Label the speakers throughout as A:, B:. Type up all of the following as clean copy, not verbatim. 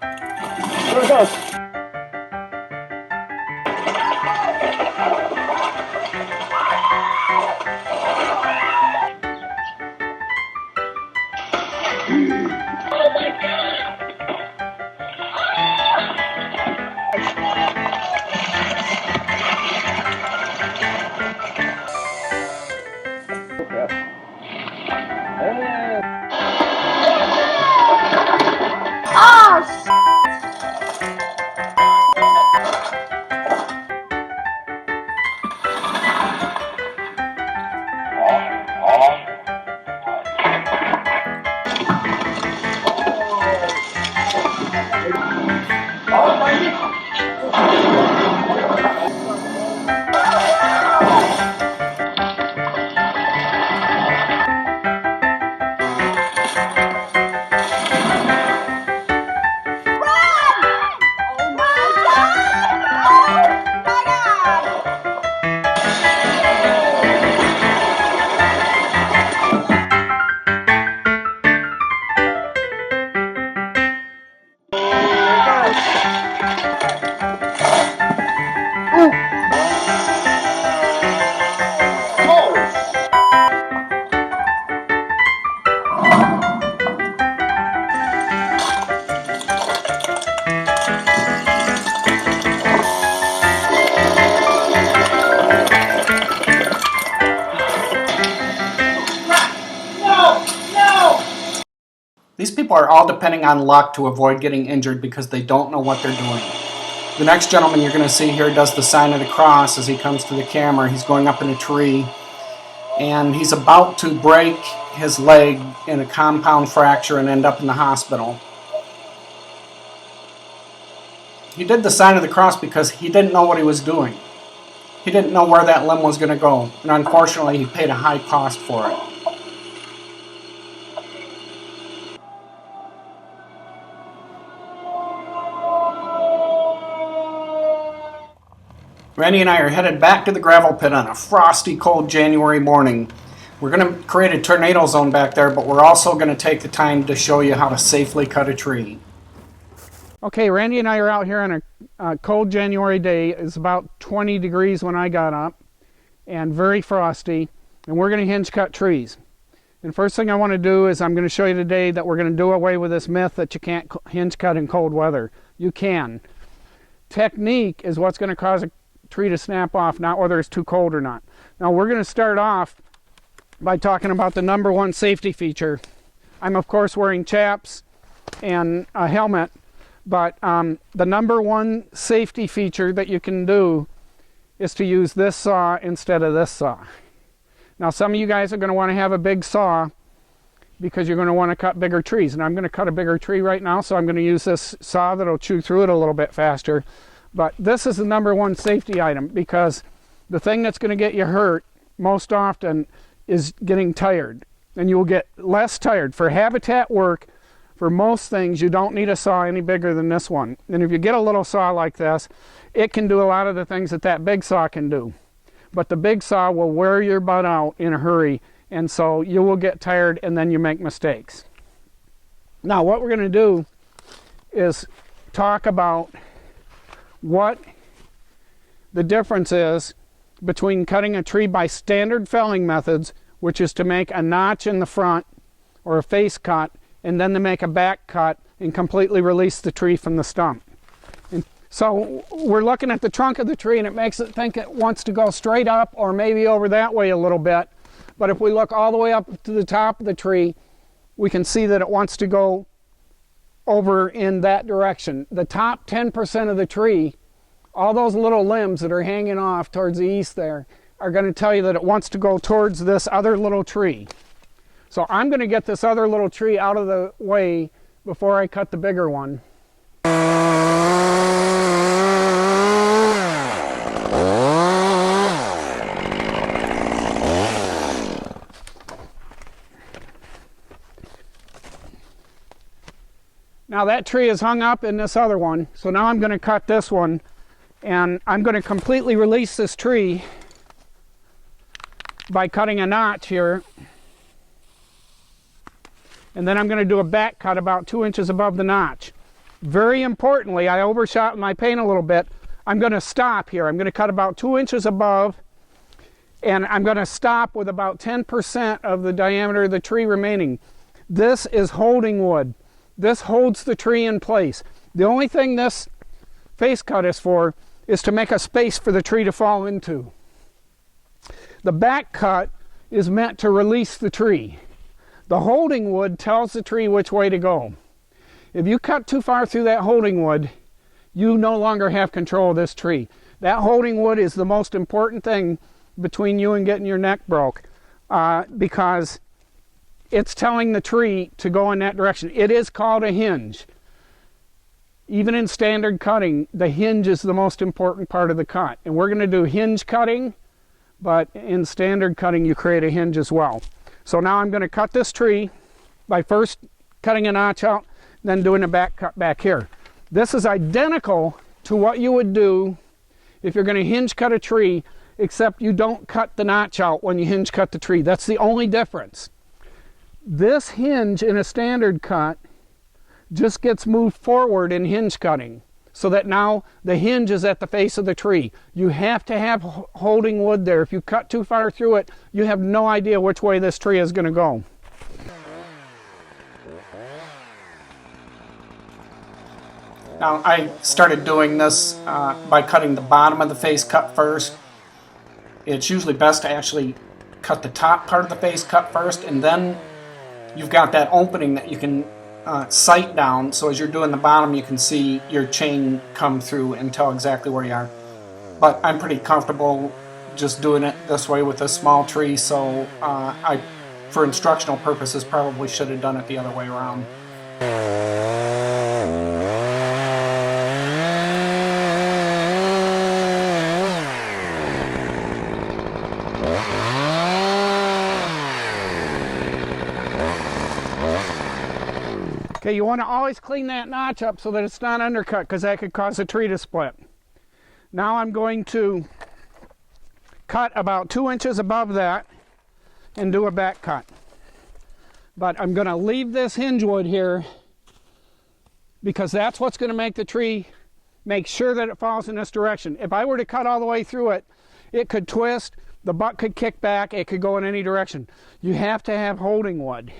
A: There it goes.
B: These people are all depending on luck to avoid getting injured because they don't know what they're doing. The next gentleman you're going to see here does the sign of the cross as he comes to the camera. He's going up in a tree, and he's about to break his leg in a compound fracture and end up in the hospital. He did the sign of the cross because he didn't know what he was doing. He didn't know where that limb was going to go, and unfortunately he paid a high cost for it. Randy and I are headed back to the gravel pit on a frosty, cold January morning. We're going to create a tornado zone back there, but we're also going to take the time to show you how to safely cut a tree. Okay, Randy and I are out here on a cold January day. It's about 20 degrees when I got up, and very frosty, and we're going to hinge cut trees. And first thing I want to do is I'm going to show you today that we're going to do away with this myth that you can't hinge cut in cold weather. You can. Technique is what's going to cause a tree to snap off, not whether it's too cold or not. Now we're going to start off by talking about the number one safety feature. I'm of course wearing chaps and a helmet, but the number one safety feature that you can do is to use this saw instead of this saw. Now some of you guys are going to want to have a big saw because you're going to want to cut bigger trees, and I'm going to cut a bigger tree right now, so I'm going to use this saw that'll chew through it a little bit faster. But this is the number one safety item, because the thing that's going to get you hurt most often is getting tired. And you will get less tired. For habitat work, for most things, you don't need a saw any bigger than this one. And if you get a little saw like this, it can do a lot of the things that that big saw can do. But the big saw will wear your butt out in a hurry, and so you will get tired and then you make mistakes. Now what we're going to do is talk about what the difference is between cutting a tree by standard felling methods, which is to make a notch in the front or a face cut, and then to make a back cut and completely release the tree from the stump. And so we're looking at the trunk of the tree, and it makes it think it wants to go straight up or maybe over that way a little bit. But if we look all the way up to the top of the tree, we can see that it wants to go over in that direction. The top 10% of the tree, all those little limbs that are hanging off towards the east there, are going to tell you that it wants to go towards this other little tree. So I'm going to get this other little tree out of the way before I cut the bigger one. Now that tree is hung up in this other one, so now I'm going to cut this one, and I'm going to completely release this tree by cutting a notch here, and then I'm going to do a back cut about 2 inches above the notch. Very importantly, I overshot my paint a little bit. I'm going to stop here. I'm going to cut about 2 inches above, and I'm going to stop with about 10% of the diameter of the tree remaining. This is holding wood. This holds the tree in place. The only thing this face cut is for is to make a space for the tree to fall into. The back cut is meant to release the tree. The holding wood tells the tree which way to go. If you cut too far through that holding wood, you no longer have control of this tree. That holding wood is the most important thing between you and getting your neck broke, because it's telling the tree to go in that direction. It is called a hinge. Even in standard cutting, the hinge is the most important part of the cut. And we're going to do hinge cutting, but in standard cutting you create a hinge as well. So now I'm going to cut this tree by first cutting a notch out, then doing a back cut back here. This is identical to what you would do if you're going to hinge cut a tree, except you don't cut the notch out when you hinge cut the tree. That's the only difference. This hinge in a standard cut just gets moved forward in hinge cutting, so that now the hinge is at the face of the tree. You have to have holding wood there. If you cut too far through it, you have no idea which way this tree is going to go. Now, I started doing this by cutting the bottom of the face cut first. It's usually best to actually cut the top part of the face cut first, and then you've got that opening that you can sight down, so as you're doing the bottom you can see your chain come through and tell exactly where you are. But I'm pretty comfortable just doing it this way with a small tree, so I, for instructional purposes, probably should have done it the other way around. Okay, you want to always clean that notch up so that it's not undercut, because that could cause the tree to split. Now I'm going to cut about 2 inches above that and do a back cut. But I'm going to leave this hinge wood here because that's what's going to make the tree make sure that it falls in this direction. If I were to cut all the way through it, it could twist, the butt could kick back, it could go in any direction. You have to have holding wood.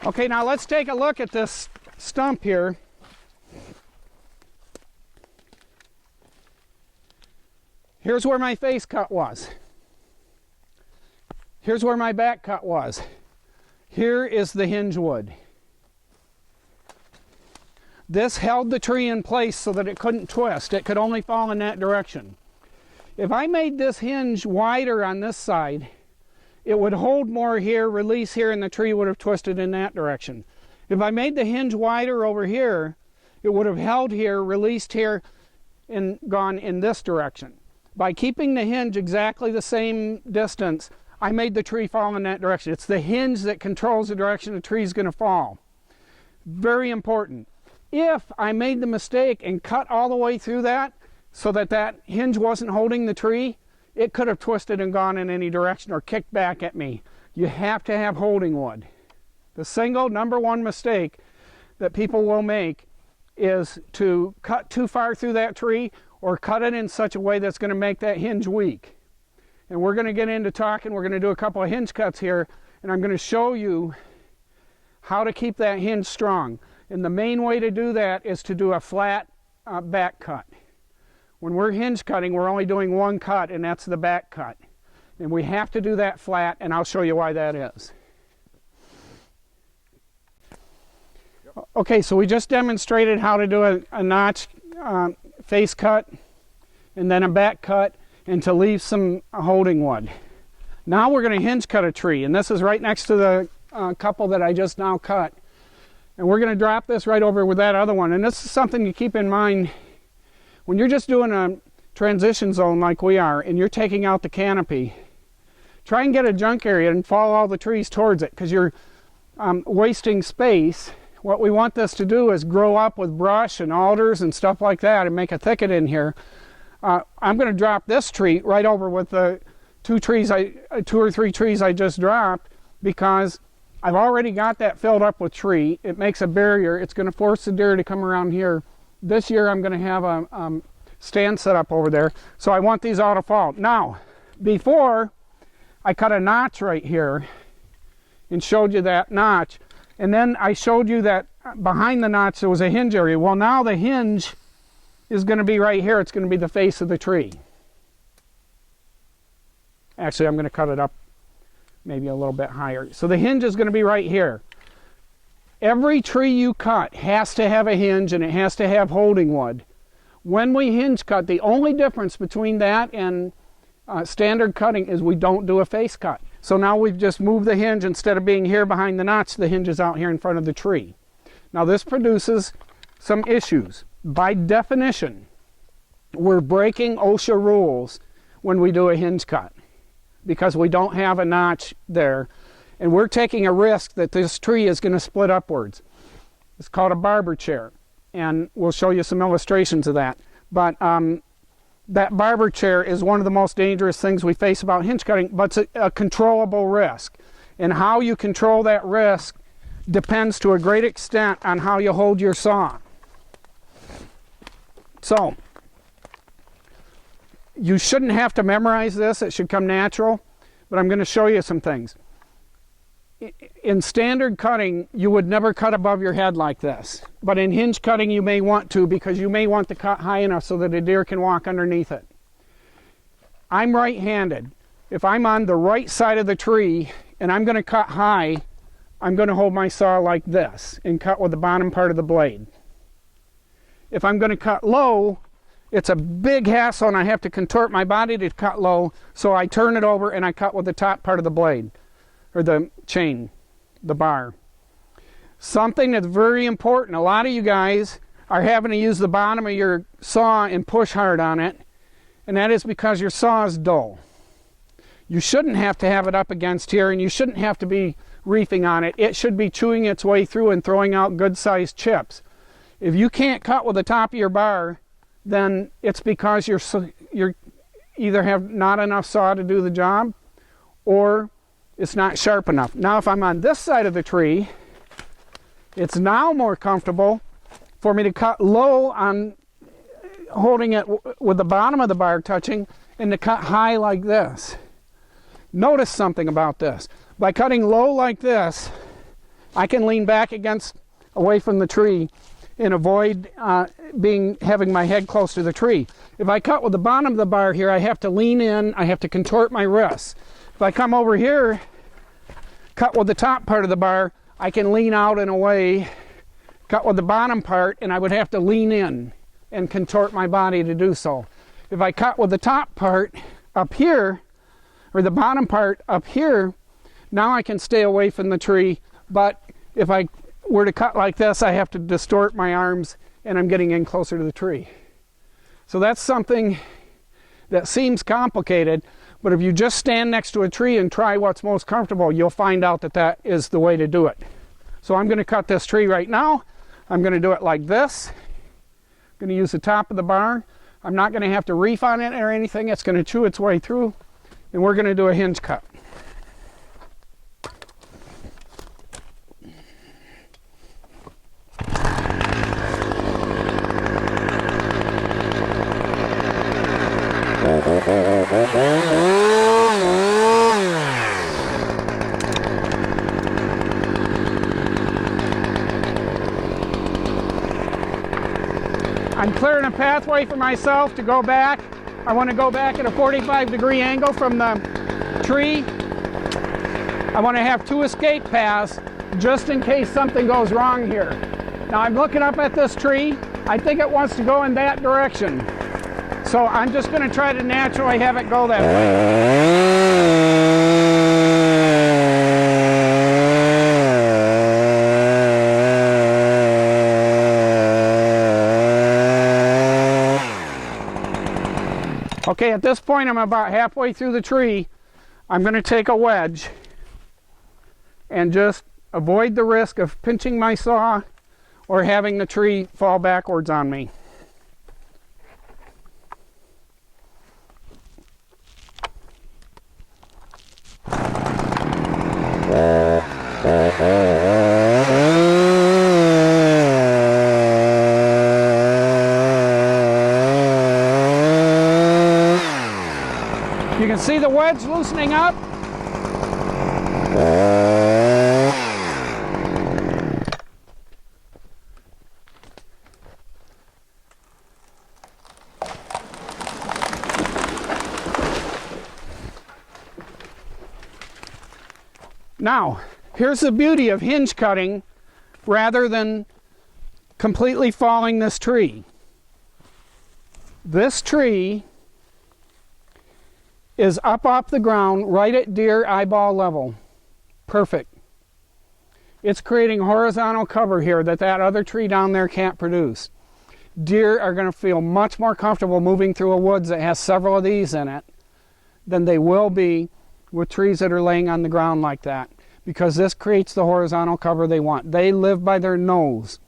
B: Okay, now let's take a look at this stump here. Here's where my face cut was. Here's where my back cut was. Here is the hinge wood. This held the tree in place so that it couldn't twist. It could only fall in that direction. If I made this hinge wider on this side, it would hold more here, release here, and the tree would have twisted in that direction. If I made the hinge wider over here, it would have held here, released here, and gone in this direction. By keeping the hinge exactly the same distance, I made the tree fall in that direction. It's the hinge that controls the direction the tree is going to fall. Very important. If I made the mistake and cut all the way through that so that that hinge wasn't holding the tree, it could have twisted and gone in any direction or kicked back at me. You have to have holding wood. The single number one mistake that people will make is to cut too far through that tree or cut it in such a way that's going to make that hinge weak. And we're going to get into talking, we're going to do a couple of hinge cuts here, and I'm going to show you how to keep that hinge strong. And the main way to do that is to do a flat back cut. When we're hinge cutting, we're only doing one cut, and that's the back cut. And we have to do that flat, and I'll show you why that is. Okay, so we just demonstrated how to do a notch face cut and then a back cut. and to leave some holding wood. Now we're going to hinge cut a tree, and this is right next to the couple that I just now cut. And we're going to drop this right over with that other one. And this is something to keep in mind when you're just doing a transition zone like we are, and you're taking out the canopy. Try and get a junk area and follow all the trees towards it, because you're wasting space. What we want this to do is grow up with brush and alders and stuff like that and make a thicket in here. I'm going to drop this tree right over with the two or three trees I just dropped, because I've already got that filled up with tree. It makes a barrier. It's going to force the deer to come around here. This year I'm going to have a stand set up over there, so I want these all to fall. Now, before I cut a notch right here and showed you that notch, and then I showed you that behind the notch there was a hinge area. Well, now the hinge is going to be right here. It's going to be the face of the tree. Actually, I'm going to cut it up maybe a little bit higher. So the hinge is going to be right here. Every tree you cut has to have a hinge, and it has to have holding wood. When we hinge cut, the only difference between that and standard cutting is we don't do a face cut. So now we've just moved the hinge. Instead of being here behind the notch, the hinge is out here in front of the tree. Now this produces some issues. By definition, we're breaking OSHA rules when we do a hinge cut, because we don't have a notch there, and we're taking a risk that this tree is going to split upwards. It's called a barber chair, and we'll show you some illustrations of that. But that barber chair is one of the most dangerous things we face about hinge cutting, but it's a controllable risk. And how you control that risk depends to a great extent on how you hold your saw. So, you shouldn't have to memorize this. It should come natural, but I'm going to show you some things. In standard cutting, you would never cut above your head like this. But in hinge cutting, you may want to, because you may want to cut high enough so that a deer can walk underneath it. I'm right-handed. If I'm on the right side of the tree and I'm going to cut high, I'm going to hold my saw like this and cut with the bottom part of the blade. If I'm going to cut low, it's a big hassle and I have to contort my body to cut low, so I turn it over and I cut with the top part of the blade, or the chain, the bar. Something that's very important, a lot of you guys are having to use the bottom of your saw and push hard on it, and that is because your saw is dull. You shouldn't have to have it up against here, and you shouldn't have to be reefing on it. It should be chewing its way through and throwing out good-sized chips. If you can't cut with the top of your bar, then it's because you're either have not enough saw to do the job, or it's not sharp enough. Now if I'm on this side of the tree, it's now more comfortable for me to cut low on holding it with the bottom of the bar touching, and to cut high like this. Notice something about this. By cutting low like this, I can lean back away from the tree and avoid having my head close to the tree. If I cut with the bottom of the bar here, I have to lean in, I have to contort my wrists. If I come over here, cut with the top part of the bar, I can lean out and away, cut with the bottom part, and I would have to lean in and contort my body to do so. If I cut with the top part up here, or the bottom part up here, now I can stay away from the tree, but if I were to cut like this, I have to distort my arms and I'm getting in closer to the tree. So that's something that seems complicated, but if you just stand next to a tree and try what's most comfortable, you'll find out that that is the way to do it. So I'm going to cut this tree right now. I'm going to do it like this. I'm going to use the top of the bar. I'm not going to have to reef on it or anything. It's going to chew its way through, and we're going to do a hinge cut. I'm clearing a pathway for myself to go back. I want to go back at a 45-degree angle from the tree. I want to have 2 escape paths just in case something goes wrong here. Now I'm looking up at this tree. I think it wants to go in that direction. So I'm just going to try to naturally have it go that way. Okay, at this point I'm about halfway through the tree. I'm going to take a wedge and just avoid the risk of pinching my saw or having the tree fall backwards on me. You can see the wedge loosening up. Now, here's the beauty of hinge cutting rather than completely falling this tree. This tree is up off the ground right at deer eyeball level. Perfect. It's creating horizontal cover here that other tree down there can't produce. Deer are going to feel much more comfortable moving through a woods that has several of these in it than they will be with trees that are laying on the ground like that, because this creates the horizontal cover they want. They live by their nose.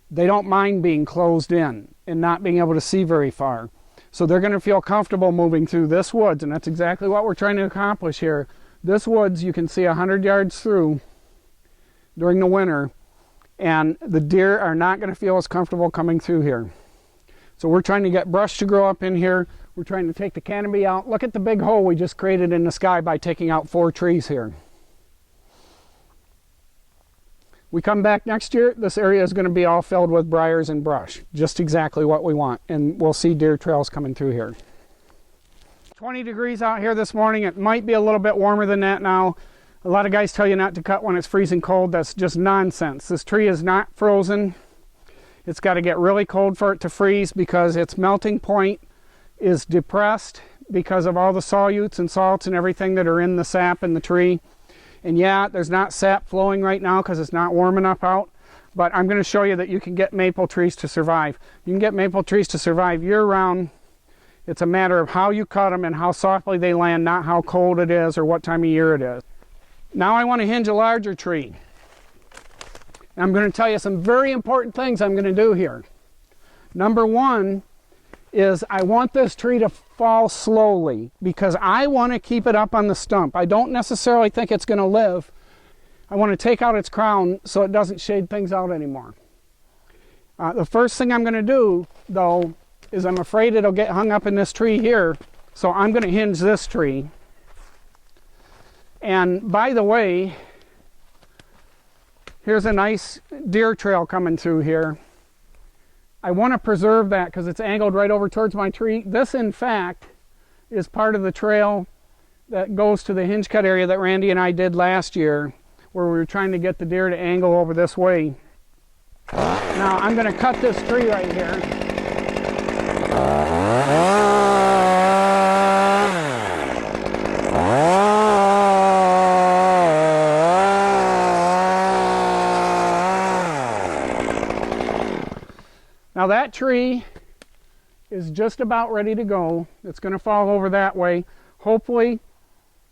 B: They don't mind being closed in and not being able to see very far. So they're going to feel comfortable moving through this woods, and that's exactly what we're trying to accomplish here. This woods you can see 100 yards through during the winter, and the deer are not going to feel as comfortable coming through here. So we're trying to get brush to grow up in here. We're trying to take the canopy out. Look at the big hole we just created in the sky by taking out 4 trees here. We come back next year, this area is going to be all filled with briars and brush. Just exactly what we want. And we'll see deer trails coming through here. 20 degrees out here this morning. It might be a little bit warmer than that now. A lot of guys tell you not to cut when it's freezing cold. That's just nonsense. This tree is not frozen. It's got to get really cold for it to freeze because its melting point is depressed because of all the solutes and salts and everything that are in the sap in the tree. And yeah, there's not sap flowing right now because it's not warm enough out, but I'm going to show you that you can get maple trees to survive. You can get maple trees to survive year-round. It's a matter of how you cut them and how softly they land, not how cold it is or what time of year it is. Now I want to hinge a larger tree. And I'm going to tell you some very important things I'm going to do here. Number one is I want this tree to fall slowly because I want to keep it up on the stump. I don't necessarily think it's going to live. I want to take out its crown so it doesn't shade things out anymore. The first thing I'm going to do, though, is I'm afraid it'll get hung up in this tree here, so I'm going to hinge this tree. And by the way, here's a nice deer trail coming through here. I want to preserve that because it's angled right over towards my tree. This, in fact, is part of the trail that goes to the hinge cut area that Randy and I did last year, where we were trying to get the deer to angle over this way. Now, I'm going to cut this tree right here. Now that tree is just about ready to go. It's going to fall over that way. Hopefully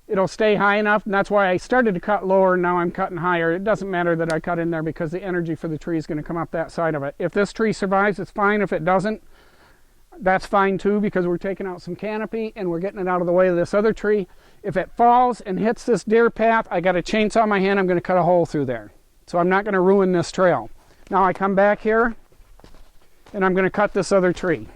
B: it'll stay high enough, and that's why I started to cut lower, and now I'm cutting higher. It doesn't matter that I cut in there because the energy for the tree is going to come up that side of it. If this tree survives, it's fine. If it doesn't, that's fine too, because we're taking out some canopy and we're getting it out of the way of this other tree. If it falls and hits this deer path, I got a chainsaw in my hand. I'm going to cut a hole through there. So I'm not going to ruin this trail. Now I come back here and I'm going to cut this other tree.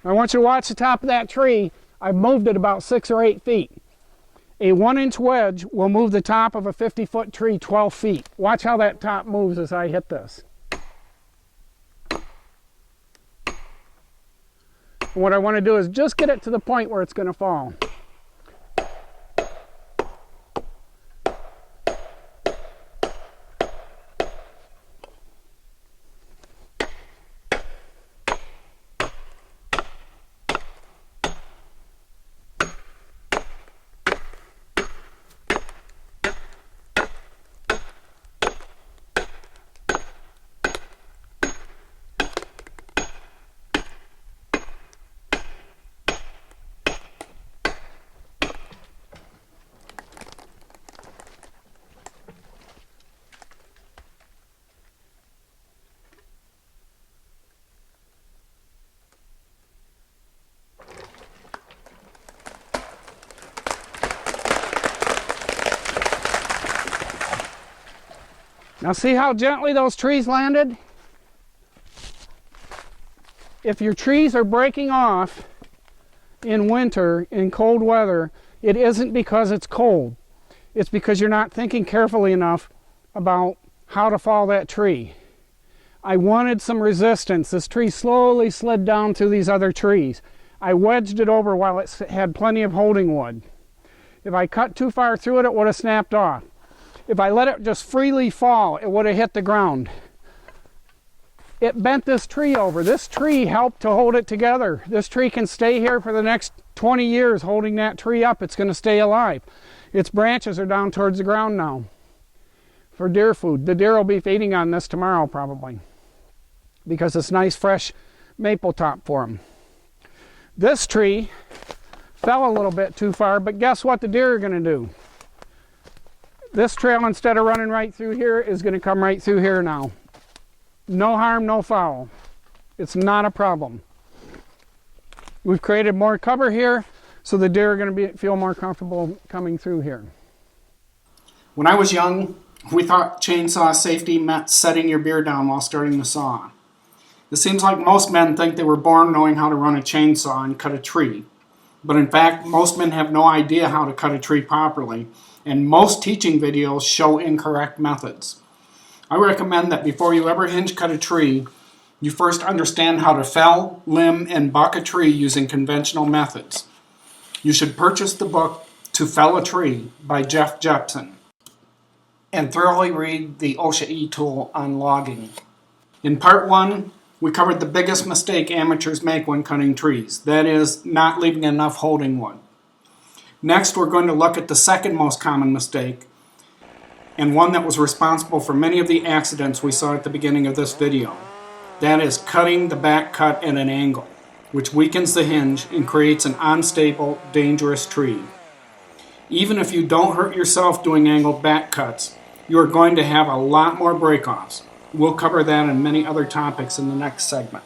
B: I want you to watch the top of that tree. I've moved it about 6 or 8 feet. A 1-inch wedge will move the top of a 50-foot tree 12 feet. Watch how that top moves as I hit this. And what I want to do is just get it to the point where it's going to fall. Now see how gently those trees landed? If your trees are breaking off in winter, in cold weather, it isn't because it's cold. It's because you're not thinking carefully enough about how to fall that tree. I wanted some resistance. This tree slowly slid down through these other trees. I wedged it over while it had plenty of holding wood. If I cut too far through it, it would have snapped off. If I let it just freely fall, it would have hit the ground. It bent this tree over. This tree helped to hold it together. This tree can stay here for the next 20 years holding that tree up. It's going to stay alive. Its branches are down towards the ground now for deer food. The deer will be feeding on this tomorrow probably because it's nice fresh maple top for them. This tree fell a little bit too far, but guess what the deer are going to do? This trail, instead of running right through here, is going to come right through here now. No harm, no foul. It's not a problem. We've created more cover here, so the deer are going to feel more comfortable coming through here. When I was young, we thought chainsaw safety meant setting your beer down while starting the saw. It seems like most men think they were born knowing how to run a chainsaw and cut a tree. But in fact, most men have no idea how to cut a tree properly, and most teaching videos show incorrect methods. I recommend that before you ever hinge cut a tree, you first understand how to fell, limb, and buck a tree using conventional methods. You should purchase the book To Fell a Tree by Jeff Jepson and thoroughly read the OSHA e-tool on logging. In part 1, we covered the biggest mistake amateurs make when cutting trees. That is, not leaving enough holding wood. Next, we're going to look at the second most common mistake, and one that was responsible for many of the accidents we saw at the beginning of this video. That is cutting the back cut at an angle, which weakens the hinge and creates an unstable, dangerous tree. Even if you don't hurt yourself doing angled back cuts, you are going to have a lot more break-offs. We'll cover that and many other topics in the next segment.